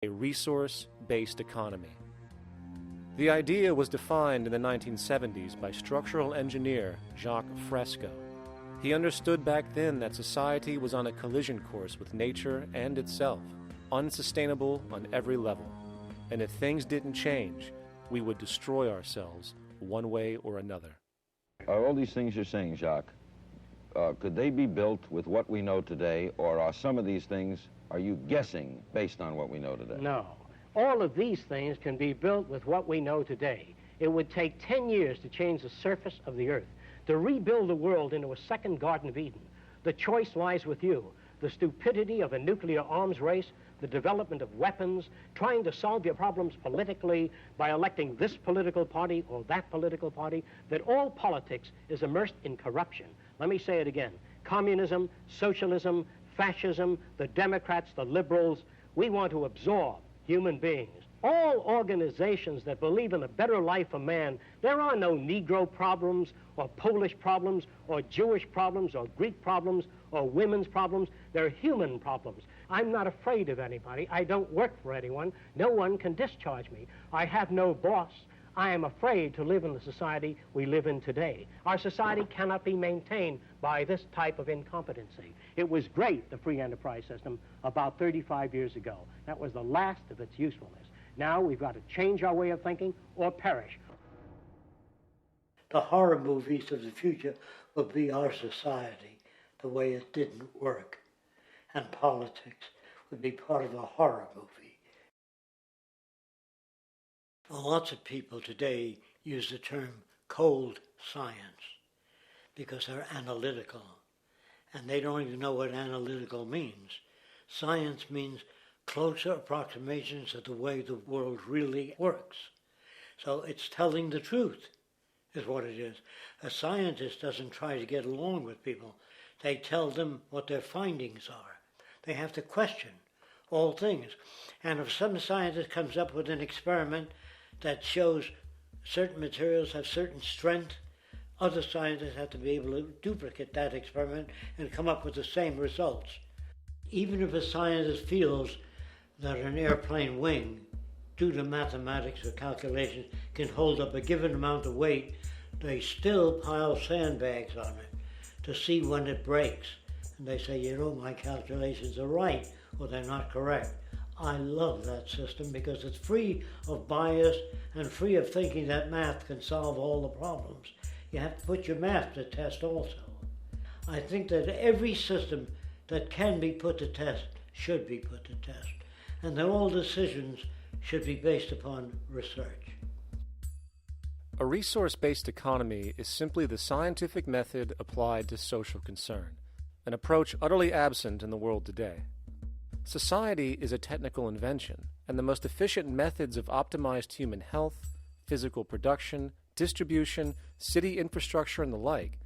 a resource-based economy. The idea was defined in the 1970s by structural engineer Jacques Fresco. He understood back then that society was on a collision course with nature and itself, unsustainable on every level. And if things didn't change, we would destroy ourselves one way or another. Are all these things you're saying, Jacques, could they be built with what we know today, or are some of these things, are you guessing based on what we know today? No. All of these things can be built with what we know today. It would take 10 years to change the surface of the earth, to rebuild the world into a second Garden of Eden. The choice lies with you. The stupidity of a nuclear arms race, the development of weapons, trying to solve your problems politically by electing this political party or that political party, that all politics is immersed in corruption. Let me say it again. Communism, socialism, fascism, the Democrats, the liberals, we want to absorb human beings. All organizations that believe in a better life for man, there are no Negro problems or Polish problems or Jewish problems or Greek problems or women's problems. They're human problems. I'm not afraid of anybody. I don't work for anyone. No one can discharge me. I have no boss. I am afraid to live in the society we live in today. Our society cannot be maintained by this type of incompetency. It was great, the free enterprise system, about 35 years ago. That was the last of its usefulness. Now we've got to change our way of thinking or perish. The horror movies of the future will be our society, the way it didn't work. And politics would be part of a horror movie. Lots of people today use the term cold science because they're analytical, and they don't even know what analytical means. Science means closer approximations of the way the world really works. So it's telling the truth, is what it is. A scientist doesn't try to get along with people. They tell them what their findings are. They have to question all things. And if some scientist comes up with an experiment that shows certain materials have certain strength, other scientists have to be able to duplicate that experiment and come up with the same results. Even if a scientist feels that an airplane wing, due to mathematics or calculations, can hold up a given amount of weight, they still pile sandbags on it to see when it breaks. And they say, you know, my calculations are right, or they're not correct. I love that system because it's free of bias and free of thinking that math can solve all the problems. You have to put your math to test also. I think that every system that can be put to test should be put to test, and that all decisions should be based upon research. A resource-based economy is simply the scientific method applied to social concern, an approach utterly absent in the world today. Society is a technical invention, and the most efficient methods of optimized human health, physical production, distribution, city infrastructure, and the like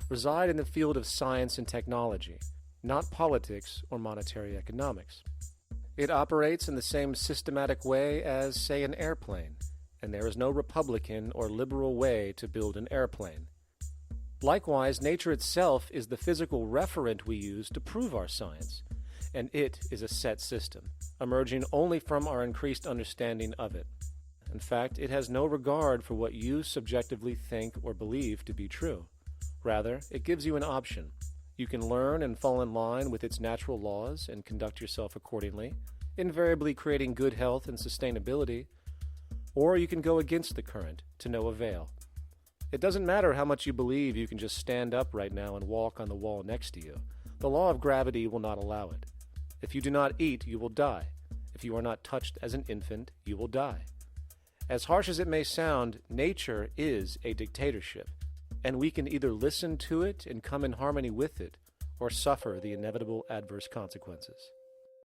reside in the field of science and technology, not politics or monetary economics. It operates in the same systematic way as, say, an airplane, and there is no Republican or liberal way to build an airplane. Likewise, nature itself is the physical referent we use to prove our science, and it is a set system, emerging only from our increased understanding of it. In fact, it has no regard for what you subjectively think or believe to be true. Rather, it gives you an option. You can learn and fall in line with its natural laws and conduct yourself accordingly, invariably creating good health and sustainability, or you can go against the current to no avail. It doesn't matter how much you believe you can just stand up right now and walk on the wall next to you. The law of gravity will not allow it. If you do not eat, you will die. If you are not touched as an infant, you will die. As harsh as it may sound, nature is a dictatorship, and we can either listen to it and come in harmony with it, or suffer the inevitable adverse consequences.